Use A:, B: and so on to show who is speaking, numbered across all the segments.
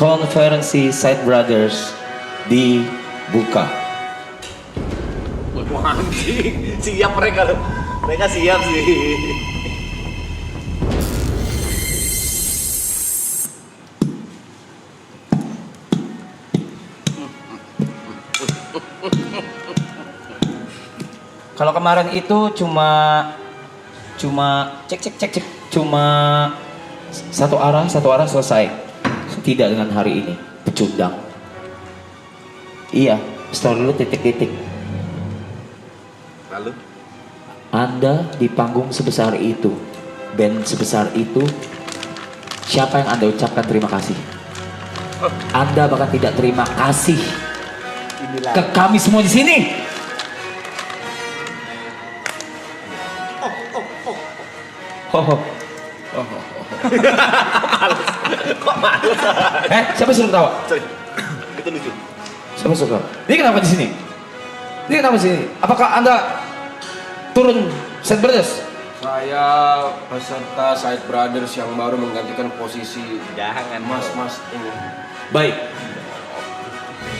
A: konferensi Side Brothers dibuka.
B: Wah anjing, siap mereka loh. Mereka siap sih.
A: Kalau kemarin itu cuma cek cuma satu arah selesai. Tidak dengan hari ini pecundang. Iya, stop dulu titik-titik.
B: Lalu
A: Anda di panggung sebesar itu, band sebesar itu, siapa yang Anda ucapkan terima kasih? Anda bahkan tidak terima kasih
B: inilah.
A: ke kami semua di sini. Ho.
B: Kok males?
A: Siapa suruh ketawa?
B: Sorry, itu lucu.
A: Siapa suruh ketawa? Ini kenapa di sini? Ini kenapa di sini? Apakah Anda turun Side Brothers?
C: Saya peserta Side Brothers yang baru menggantikan posisi
B: Jangan
C: mas ini.
A: Baik.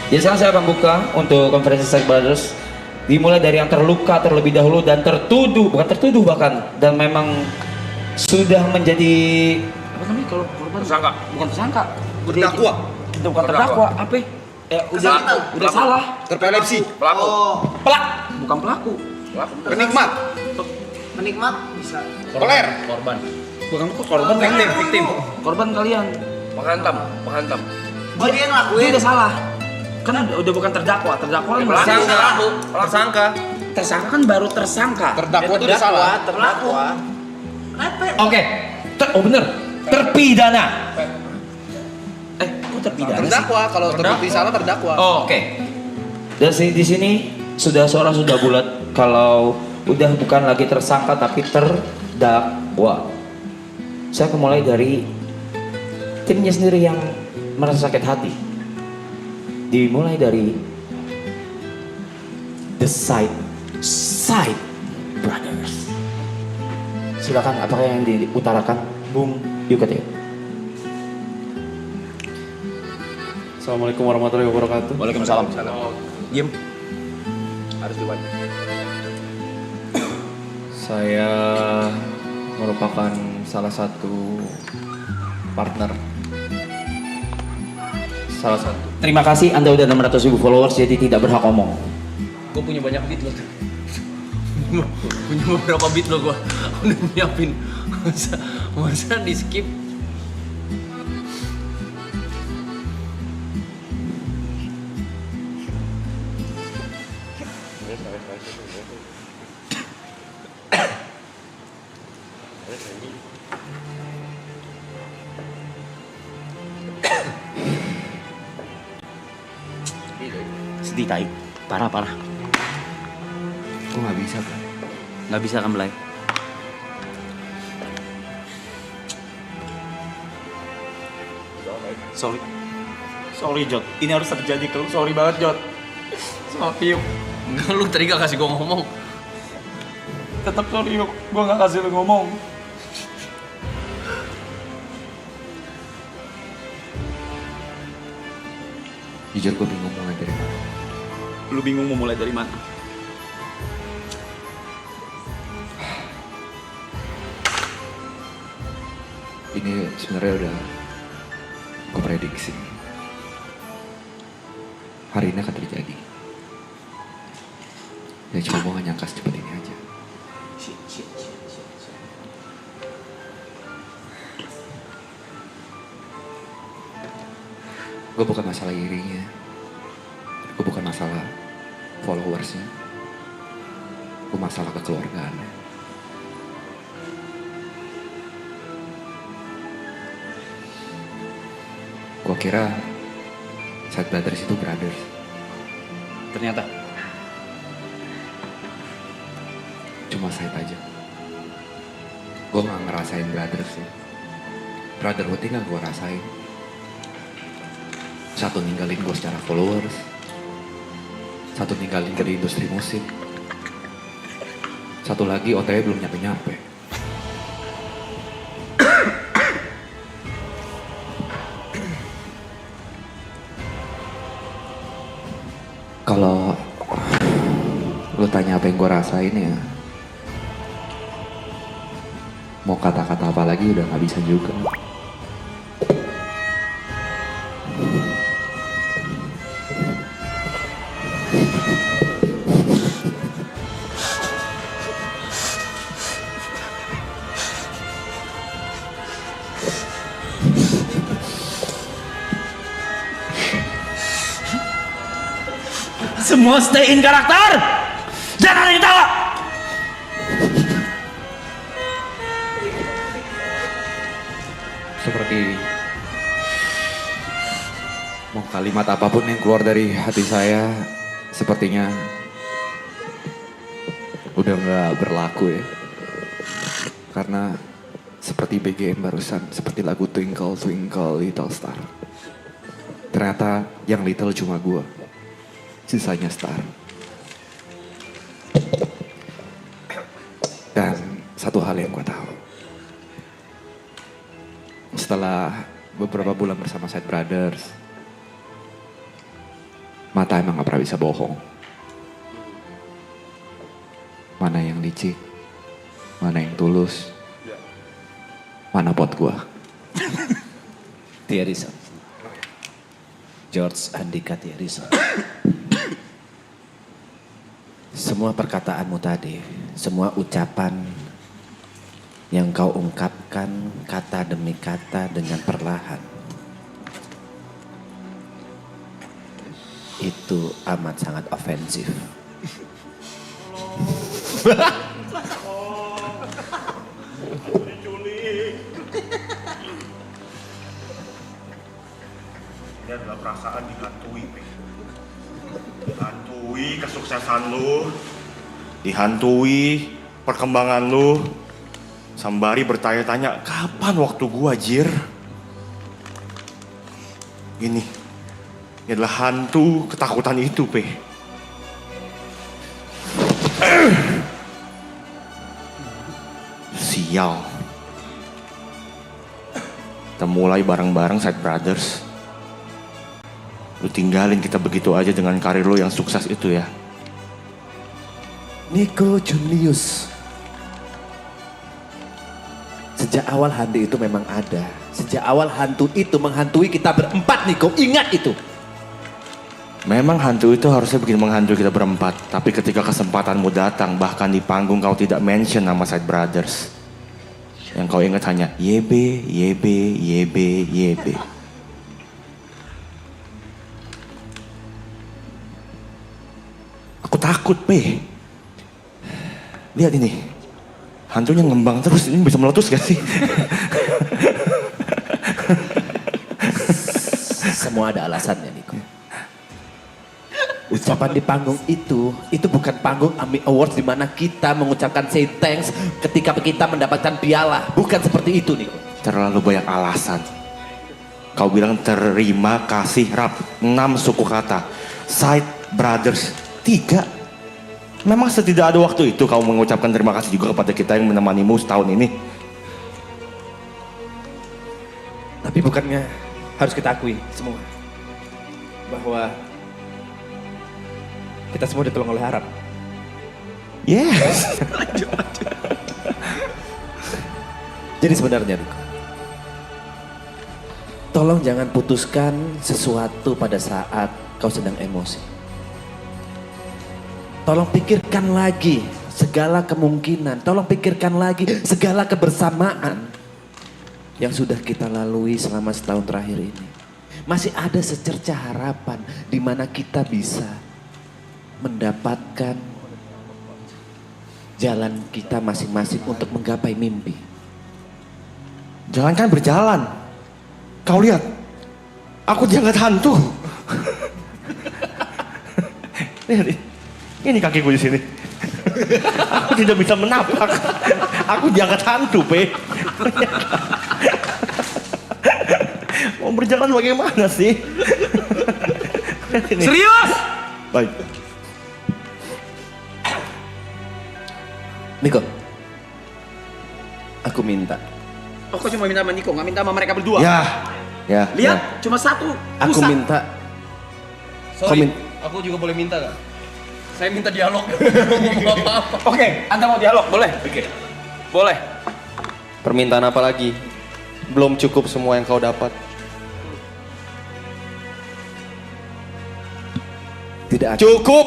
A: Jadi sekarang saya akan buka untuk konferensi Side Brothers. Dimulai dari yang terluka terlebih dahulu dan bukan tertuduh bahkan, dan memang sudah menjadi apa namanya kalau korban?
C: Tersangka.
A: Bukan tersangka.
B: Terdakwa.
A: Bukan terdakwa. Apa? Udah salah.
B: Terpelepsi.
C: Pelaku.
A: Bukan pelaku.
B: Penikmat.
D: Menikmat bisa.
B: Peler.
C: Korban.
A: Bukan korban.
C: Victim.
A: Korban kalian.
C: Penghantam.
D: Oh dia
A: Itu
D: ngelakuin.
A: udah salah. Kan udah bukan terdakwa. Terdakwa kan
C: Tersangka.
A: Tersangka kan baru tersangka.
B: Terdakwa itu udah salah.
D: Terdakwa.
A: Oke. Bener. Terpidana. Kok terpidana sih?
B: Terdakwa, kalau terbukti salah terdakwa.
A: Oh, oke. Dan di sini suara sudah bulat kalau udah bukan lagi tersangka tapi terdakwa. Saya akan mulai dari timnya sendiri yang merasa sakit hati. Dimulai dari The Side Brothers. Silakan, apakah yang diutarakan Bung Yukateo?
E: Assalamualaikum warahmatullahi wabarakatuh.
B: Waalaikumsalam.
C: Diem. Harus diwajib.
E: Saya merupakan salah satu partner. Salah satu.
A: Terima kasih, Anda udah 600.000 followers jadi tidak berhak omong.
C: Gue punya banyak beat loh. Punya beberapa beat loh gue. Udah nyiapin. Masa di skip.
A: Sedih tai, parah.
E: Kok nggak bisa kan?
A: Nggak bisa kan Blay?
B: Sorry Jod, ini harus terjadi ke lu. Sorry banget Jod. Sama Piu.
C: Enggak, lu tadi gak kasih gue ngomong.
B: Tetap sorry yuk, gua gak kasih lu ngomong.
E: Jujur gue bingung mulai dari mana.
B: Lu bingung mau mulai dari mana?
E: Ini sebenarnya udah gue prediksi. Hari ini akan terjadi. Ya cuma gue gak nyangka secepat ini aja. Gue bukan masalah irinya. Gue bukan masalah followersnya. Gue masalah kekeluargaannya. Gue kira Side Brothers itu brothers.
A: Ternyata
E: Cuma side aja. Gue gak ngerasain brothers sih. Brotherhood-nya gak gue rasain. Satu ninggalin gue secara followers, satu ninggalin ke di industri musik, satu lagi OTW belum nyampe-nyampe. Kalau lu tanya apa yang gue rasain ya, mau kata-kata apa lagi udah nggak bisa juga.
A: Semua stay in karakter. Jangan ada yang tawa.
E: Seperti mau kalimat apapun yang keluar dari hati saya, sepertinya udah nggak berlaku ya. Karena seperti BGM barusan, seperti lagu Twinkle Twinkle Little Star. Ternyata yang little cuma gue, sisanya star. Dan satu hal yang gue tahu, setelah beberapa bulan bersama Side Brothers, mata emang gak pernah bisa bohong. Mana yang licik, mana yang tulus, mana pot gue.
F: Thierryson. George Andika Thierryson. Semua perkataanmu tadi, semua ucapan yang kau ungkapkan kata demi kata dengan perlahan, itu amat sangat ofensif.
B: Ini adalah perasaan dihantui, Pe. Dihantui kesuksesan lu, dihantui perkembangan lu. Sembari bertanya-tanya, kapan waktu gua, Jir? Ini adalah hantu ketakutan itu, Pe. Sial. Kita mulai bareng-bareng Side Brothers. Lu tinggalin kita begitu aja dengan karir lu yang sukses itu ya.
F: Nico Junius. Sejak awal hantu itu memang ada. Sejak awal hantu itu menghantui kita berempat, Nico. Ingat itu.
B: Memang hantu itu harusnya bikin menghantui kita berempat. Tapi ketika kesempatanmu datang, bahkan di panggung kau tidak mention nama Side Brothers. Yang kau ingat hanya YB, YB, YB, YB. Aku takut, Pe. Lihat ini. Hantunya ngembang terus, ini bisa meletus gak sih?
F: Semua ada alasannya, Nico. Ucapan di panggung itu bukan panggung AMI Awards di mana kita mengucapkan say thanks ketika kita mendapatkan piala. Bukan seperti itu, Nico.
B: Terlalu banyak alasan. Kau bilang terima kasih rap 6 suku kata. Side Brothers 3. Memang setidak ada waktu itu kau mengucapkan terima kasih juga kepada kita yang menemanimu setahun ini.
F: Tapi bukannya harus kita akui semua bahwa kita semua ditolong oleh Arab.
B: Yes.
F: Jadi sebenarnya, Nico, tolong jangan putuskan sesuatu pada saat kau sedang emosi. Tolong pikirkan lagi segala kemungkinan. Tolong pikirkan lagi segala kebersamaan yang sudah kita lalui selama setahun terakhir ini. Masih ada secerca harapan di mana kita bisa mendapatkan jalan kita masing-masing untuk menggapai mimpi.
B: Jangankan berjalan. Kau lihat. Aku diangkat hantu. Lihat. Ini kakiku di sini. Aku tidak bisa menapak. Aku diangkat hantu, Pe. Mau berjalan bagaimana sih?
C: Serius?
B: Baik.
F: Niko, aku minta.
D: Oh, kok cuma minta sama Niko, nggak minta sama mereka berdua?
B: Ya.
D: Lihat, cuma satu.
F: Aku
D: Rusak.
F: minta.
C: Sorry, Aku juga boleh minta gak? Saya minta dialog. Ngomong apa-apa.
D: Oke, Anda mau dialog, boleh? Oke. Boleh.
G: Permintaan apa lagi? Belum cukup semua yang kau dapat.
F: Tidak ada.
G: Cukup!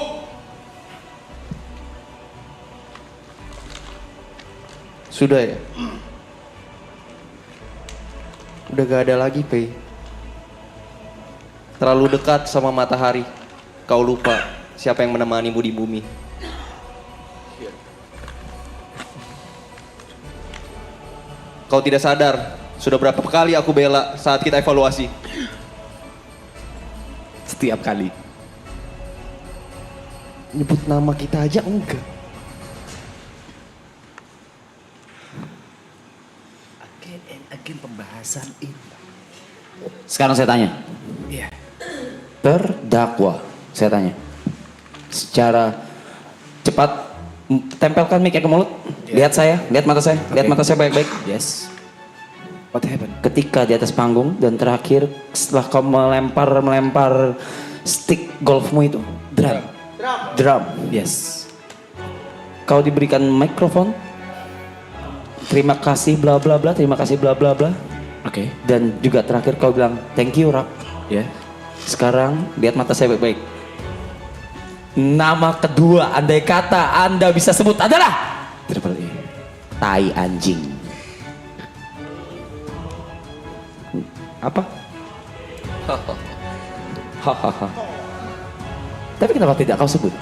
G: Sudah ya? Udah gak ada lagi, Pei. Terlalu dekat sama matahari. Kau lupa siapa yang menemanimu di bumi. Kau tidak sadar, sudah berapa kali aku bela saat kita evaluasi.
F: Setiap kali.
G: Nyebut nama kita aja enggak.
F: Again pembahasan ini.
A: Sekarang saya tanya.
F: Iya.
A: Terdakwa, saya tanya. Secara cepat, tempelkan mic ke mulut. Lihat saya, lihat mata saya, lihat mata saya baik-baik.
F: Yes. What happened?
A: Ketika di atas panggung dan terakhir setelah kau melempar stick golfmu itu, drum.
F: Yes.
A: Kau diberikan mikrofon. Terima kasih bla bla bla, terima kasih bla bla bla.
F: Oke.
A: Dan juga terakhir kau bilang thank you Rap.
F: Ya.
A: Sekarang lihat mata saya baik-baik. Nama kedua andai kata Anda bisa sebut adalah
F: Triple E.
A: tai anjing. Apa? Hahaha. Tapi kenapa tidak kau sebut?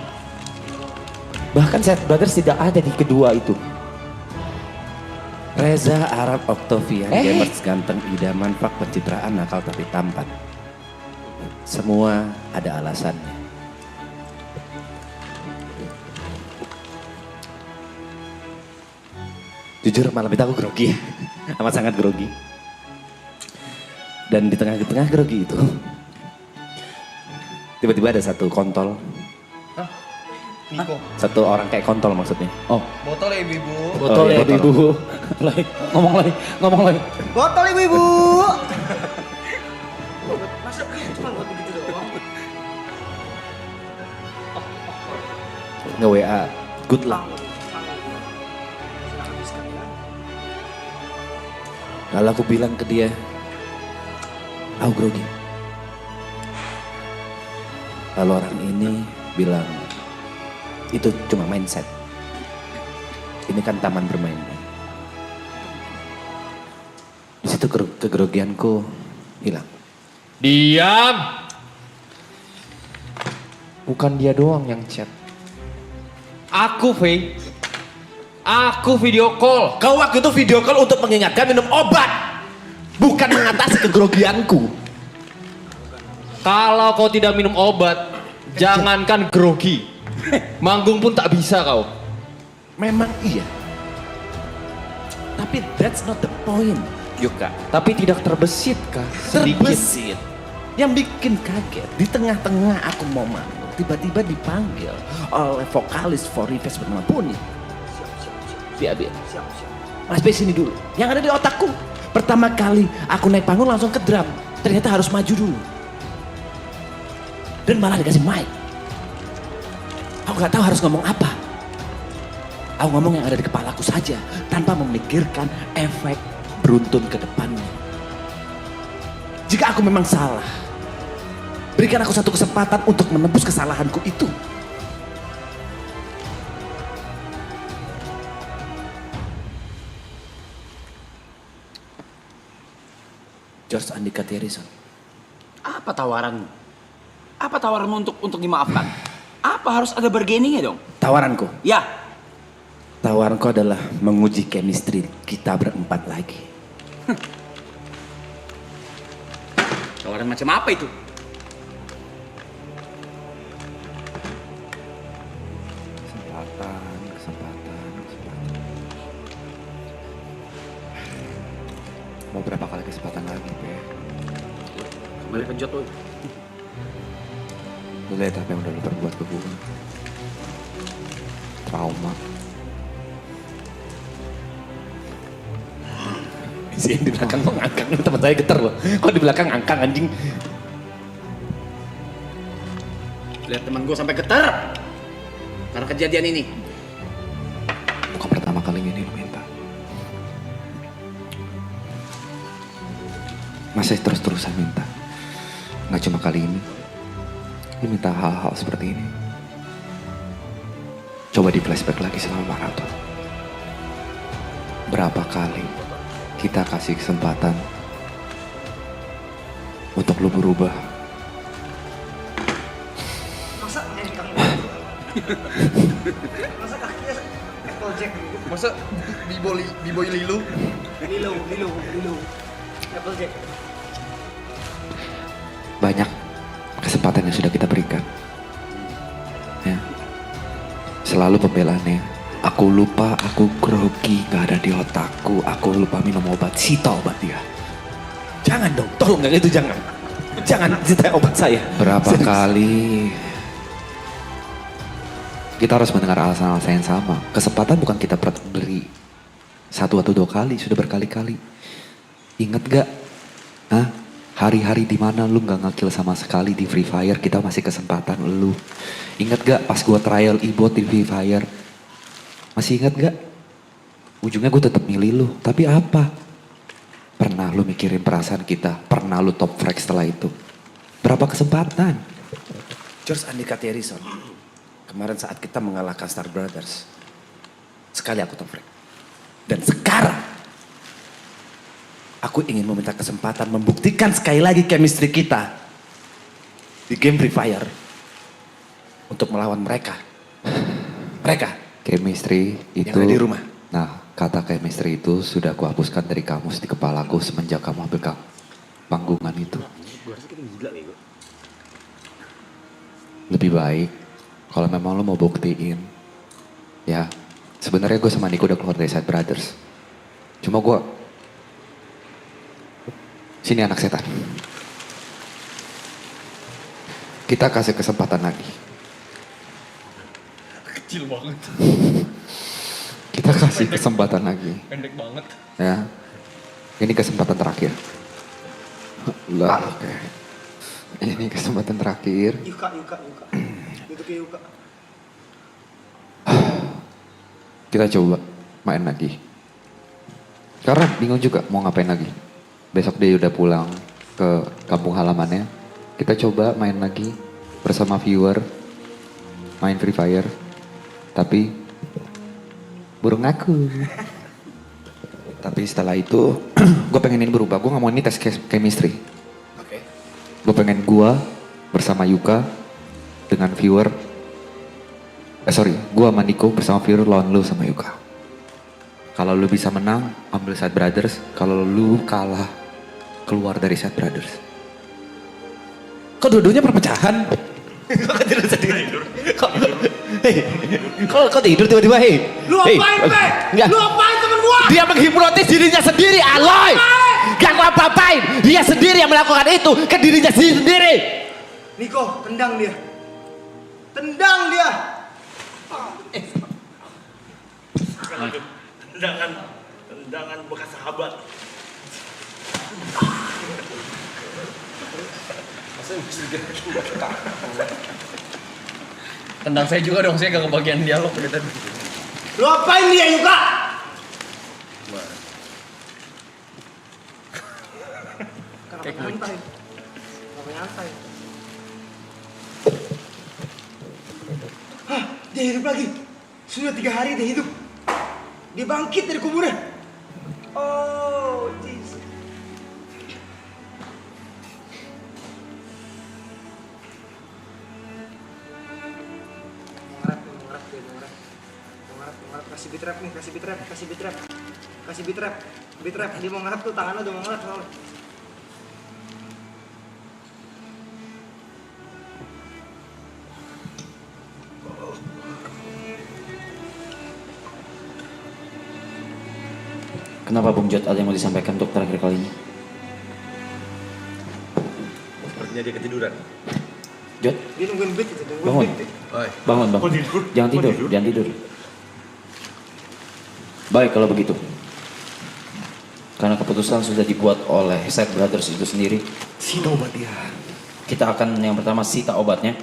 A: Bahkan Set Brothers tidak ada di kedua itu.
F: Reza Arab Octavian,
A: Eh.
F: gamers ganteng idaman, fak pencitraan nakal tapi tampan. Semua ada alasannya. Jujur malam itu aku grogi, amat sangat grogi. Dan di tengah-tengah grogi itu, tiba-tiba ada satu kontol,
C: Niko.
F: satu orang kayak kontol maksudnya. Oh,
C: Botol ya ibu-ibu.
A: Botol ya
F: botol.
A: ibu. Lagi, ngomong lagi.
C: Botol ibu-ibu.
F: Nge-WA, good luck. Lalu aku bilang ke dia, aku grogi. Lalu orang ini bilang, itu cuma mindset. Ini kan taman bermain. Di situ kegrogianku hilang.
G: Diam! Bukan dia doang yang chat. Aku, Fei. Aku video call.
F: Kau waktu itu video call untuk mengingatkan minum obat, bukan mengatasi kegrogianku.
G: Kalau kau tidak minum obat, jangankan grogi. Manggung pun tak bisa kau.
F: Memang iya. Tapi that's not the point, Yuka.
G: Tapi tidak terbesit kah? Sedikit.
F: Terbesit. Yang bikin kaget, di tengah-tengah aku mau manggung, tiba-tiba dipanggil oleh vokalis For Request bernama Puni. Diambil. Mas Bay sini dulu. Yang ada di otakku, pertama kali aku naik panggung langsung ke drum. Ternyata harus maju dulu. Dan malah dikasih mic. Aku gak tahu harus ngomong apa. Aku ngomong yang ada di kepalaku saja, tanpa memikirkan efek beruntun ke depannya. Jika aku memang salah, berikan aku satu kesempatan untuk menebus kesalahanku itu. George Andika Thierison.
D: Apa tawaranmu? Apa tawaranmu untuk dimaafkan? Apa harus ada bargainingnya dong?
F: Tawaranku.
D: Ya,
F: Tawaranku adalah menguji chemistry kita berempat lagi.
D: tawaran macam apa itu?
E: Kesempatan. Mau berapa kali kesempatan lagi, Pe?
D: Kembali penjot lo.
E: Lu lihat apa yang udah lu perbuat ke gue. Trauma.
F: Si yang di belakang kok ngangkang, teman saya getar loh. Kok di belakang ngangkang anjing.
D: lihat teman gue sampai getar karena kejadian ini.
E: Bukan pertama kalinya ini lo minta. Masih terus-terusan minta. Nggak cuma kali ini. Lo minta hal-hal seperti ini. Coba di flashback lagi selama maraton. Berapa kali kita kasih kesempatan untuk lo berubah.
C: Masa B-boy Lilo?
E: Banyak kesempatan yang sudah kita berikan. Ya. Selalu pembelaannya. Aku lupa, aku grogi, gak ada di otakku. Aku lupa minum obat, sita obat dia.
F: Jangan dong, tolong yang itu jangan. Jangan sita obat saya.
E: Berapa kali kita harus mendengar alasan-alasan yang sama. Kesempatan bukan kita beri 1 atau 2 kali, sudah berkali-kali. Ingat gak? Hah? Hari-hari dimana lu gak ngekill sama sekali di Free Fire, kita masih kesempatan lu. Ingat gak pas gua trial e-bot di Free Fire? Masih ingat gak? Ujungnya gue tetap milih lu, tapi apa? Pernah lu mikirin perasaan kita? Pernah lu top frag setelah itu? Berapa kesempatan?
F: George Andika Thierison. Kemarin saat kita mengalahkan Star Brothers. Sekali aku top frag. Dan sekarang aku ingin meminta kesempatan membuktikan sekali lagi chemistry kita di game Free Fire untuk melawan mereka. Mereka
E: Chemistry itu...
F: yang ada di rumah.
E: Nah, kata chemistry itu sudah aku hapuskan dari kamus di kepalaku semenjak kamu ambil panggungan itu. Lebih baik kalau memang lo mau buktiin, ya sebenarnya gue sama Niko udah keluar dari Side Brothers. Cuma gue, sini anak setan. Kita kasih kesempatan lagi.
C: Kecil banget.
E: Kita kasih kesempatan lagi.
C: Pendek banget.
E: Ya, ini kesempatan terakhir. Lah, oke. Ini kesempatan terakhir.
H: Yuka. Itu ke Yuka.
E: Kita coba main lagi. Karena bingung juga mau ngapain lagi. Besok dia udah pulang ke kampung halamannya. Kita coba main lagi bersama viewer. Main Free Fire. Tapi burung aku. Tapi setelah itu gue pengen ini berubah. Gue gak mau ini tes chemistry.
F: Oke.
E: Gue pengen gue bersama Yuka dengan viewer. Gue sama Niko bersama viewer lawan lu sama Yuka. Kalau lu bisa menang, ambil Side Brothers. Kalau lu kalah, keluar dari Side Brothers.
F: Kok dua-duanya perpecahan? Kok tidur sendiri? Kok tidur tiba-tiba, hei?
H: Lu apain, Pe?
F: Enggak.
H: Lu apain temen gua?
F: Dia menghipnotis dirinya sendiri, Aloy! Gak gua apa-apain. Dia sendiri yang melakukan itu ke dirinya sendiri.
H: Niko, tendang dia. Tendang dia.
B: Tendangan bekas sahabat.
C: Tendang saya juga dong, saya gak kebagian dialog dari tadi.
H: Lu apain dia, Yuka?
C: Kayak
H: Kenapa nyantai? Kenapa nyantai? Hah, dia hidup lagi. Sudah 3 hari dia hidup. Dia bangkit dari kuburan. Oh, Jesus. Mengarap. Kasih bitrap nih, kasih bitrap. Dia mau ngarap tuh, tangannya udah mau ngarap soalnya.
A: Kenapa Bung Jod ada yang mau disampaikan untuk terakhir kalinya?
B: Sepertinya dia ketiduran.
A: Jod,
H: Dia nungguin beat itu,
A: bangun.
H: beat.
C: Oi.
A: Bangun, bang. Jangan tidur. Baik kalau begitu. Karena keputusan sudah dibuat oleh Side Brothers itu sendiri.
E: Sita obat dia.
A: Kita akan yang pertama sita obatnya.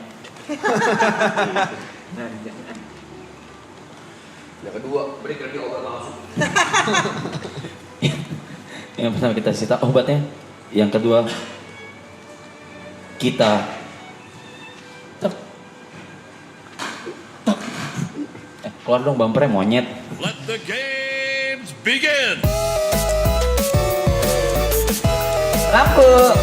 E: Yang kedua, berikan dia obat langsung.
A: Yang pertama kita sita obatnya. Yang kedua kita keluar dong bumpernya monyet.
I: Let the games begin.
A: Lampu.